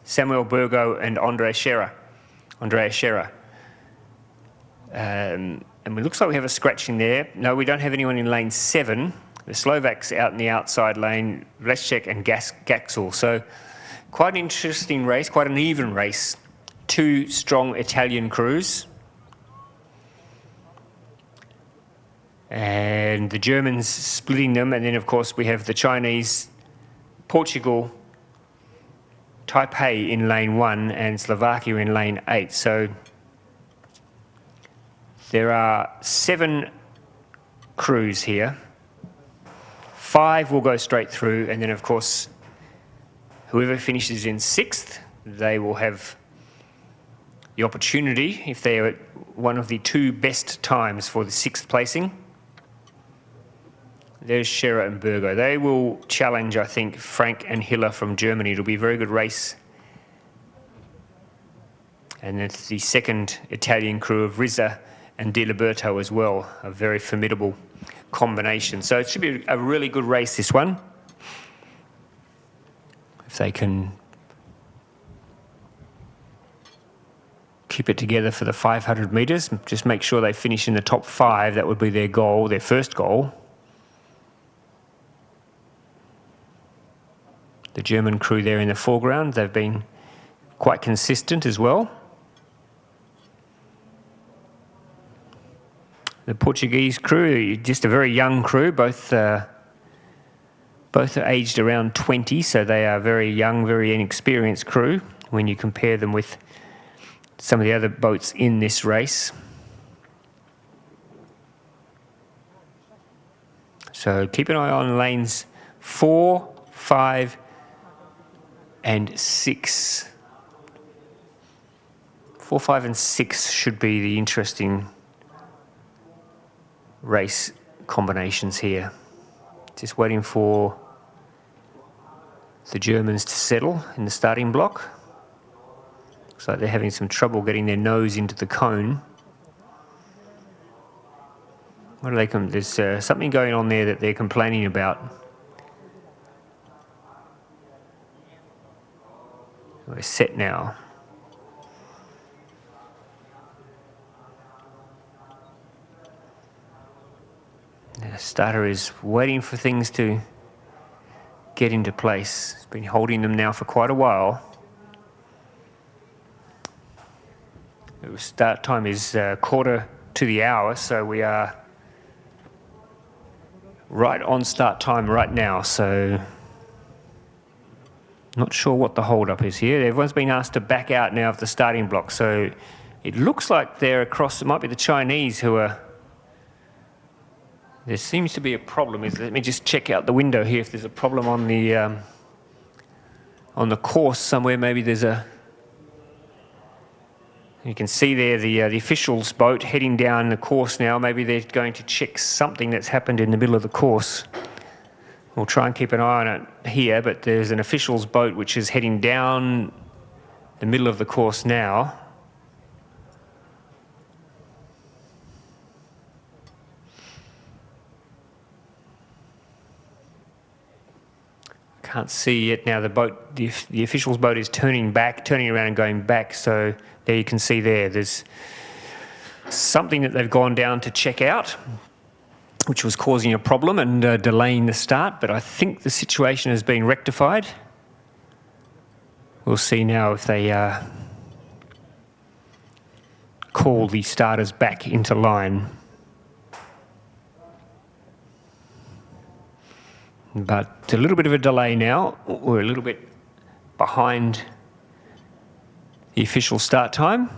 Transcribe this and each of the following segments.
Samuel Burgo and Andrea Scherer. And it looks like we have a scratching there. No, we don't have anyone in lane 7. The Slovaks out in the outside lane, Leszek and Gaxel. So quite an interesting race, quite an even race. Two strong Italian crews. And the Germans splitting them. And then, of course, we have the Chinese, Portugal, Taipei in lane 1 and Slovakia in lane 8. So there are 7 crews here. 5 will go straight through, and then of course whoever finishes in 6th, they will have the opportunity, if they are at one of the 2 best times, for the 6th placing. There's Scherer and Burgo. They will challenge, I think, Frank and Hiller from Germany. It'll be a very good race. And it's the second Italian crew of Rizza and Di Liberto as well, a very formidable combination. So it should be a really good race, this one. If they can keep it together for the 500 metres, just make sure they finish in the top 5. That would be their goal, their first goal. The German crew there in the foreground, they've been quite consistent as well. The Portuguese crew, just a very young crew, both are aged around 20, so they are very young, very inexperienced crew when you compare them with some of the other boats in this race. So keep an eye on lanes 4, 5 and 6. 4, 5 and 6 should be the interesting race combinations here. Just waiting for the Germans to settle in the starting block. Looks like they're having some trouble getting their nose into the cone. What do they come? There's something going on there that they're complaining about. We're set now. The starter is waiting for things to get into place. It's been holding them now for quite a while. The start time is quarter to the hour, so we are right on start time right now. So not sure what the hold-up is here. Everyone's been asked to back out now of the starting block, so it looks like they're across. It might be the Chinese who are. There seems to be a problem. Let me just check out the window here if there's a problem on the course somewhere. Maybe there's a. You can see there the officials' boat heading down the course now. Maybe they're going to check something that's happened in the middle of the course. We'll try and keep an eye on it here, but there's an officials' boat which is heading down the middle of the course now. Can't see yet now. The boat, the officials' boat is turning around and going back. So there you can see there's something that they've gone down to check out, which was causing a problem and delaying the start. But I think the situation has been rectified. We'll see now if they call the starters back into line. But a little bit of a delay now. We're a little bit behind the official start time.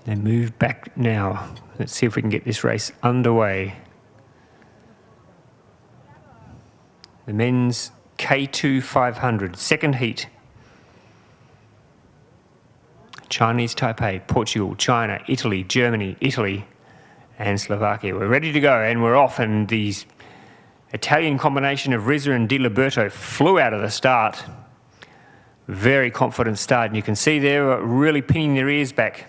They move back now. Let's see if we can get this race underway. The men's K2 500, second heat. Chinese Taipei, Portugal, China, Italy, Germany, Italy, and Slovakia. We're ready to go, and we're off, and the Italian combination of Rizza and Di Liberto flew out of the start. Very confident start. And you can see they're really pinning their ears back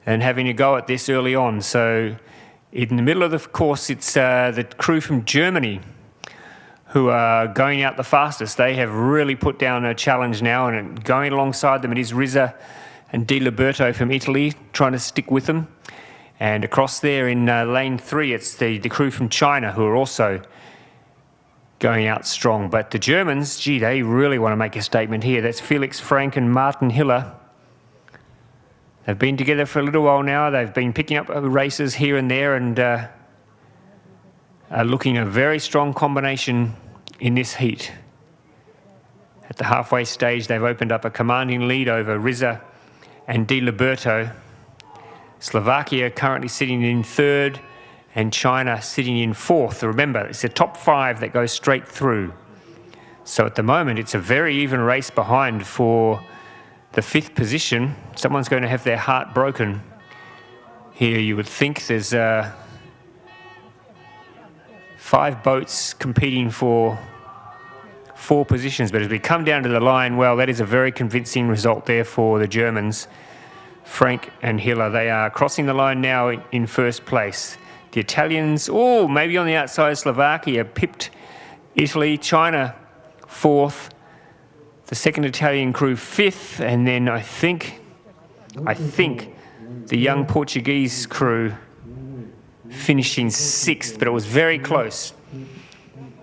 and having a go at this early on. So in the middle of the course, it's the crew from Germany who are going out the fastest. They have really put down a challenge now, and going alongside them it is Rizza and Di Liberto from Italy trying to stick with them. And across there in lane 3, it's the crew from China who are also going out strong. But the Germans, gee, they really want to make a statement here. That's Felix Frank and Martin Hiller. They've been together for a little while now. They've been picking up races here and there, and are looking a very strong combination in this heat. At the halfway stage, they've opened up a commanding lead over Rizza and Di Liberto. Slovakia currently sitting in 3rd, and China sitting in 4th. Remember, it's the top 5 that goes straight through. So at the moment, it's a very even race behind for the 5th position. Someone's going to have their heart broken here, you would think. There's 5 boats competing for 4 positions, but as we come down to the line, well, that is a very convincing result there for the Germans. Frank and Hiller, they are crossing the line now in 1st place. The Italians, maybe on the outside, Slovakia pipped Italy. China 4th. The 2nd Italian crew 5th, and then I think the young Portuguese crew finishing 6th, but it was very close.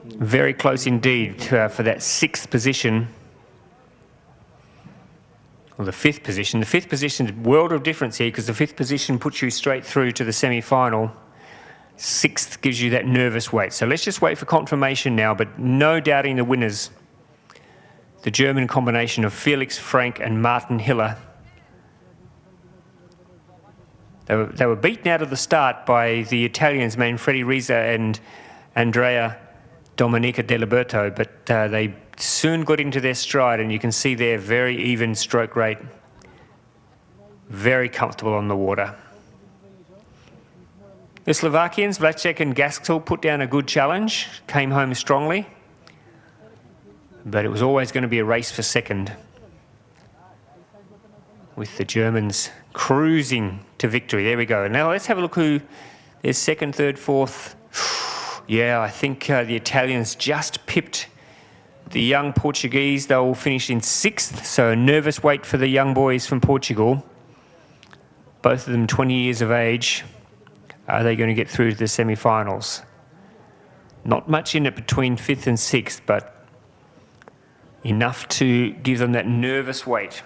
Very close indeed for that 6th position. Well, the 5th position. The 5th position is a world of difference here, because the 5th position puts you straight through to the semi-final. 6th gives you that nervous wait. So let's just wait for confirmation now, but no doubting the winners. The German combination of Felix Frank and Martin Hiller. They were beaten out of the start by the Italians, Manfredi Rizza and Andrea Domenica De Liberto, but they soon got into their stride, and you can see their very even stroke rate. Very comfortable on the water. The Slovakians, Vlacek and Gaskell, put down a good challenge, came home strongly, but it was always going to be a race for 2nd, with the Germans cruising to victory. There we go. Now let's have a look who is 2nd, 3rd, 4th. Yeah, I think the Italians just pipped the young Portuguese. They will finish in 6th, so a nervous wait for the young boys from Portugal. Both of them 20 years of age. Are they going to get through to the semi-finals? Not much in it between 5th and 6th, but enough to give them that nervous wait.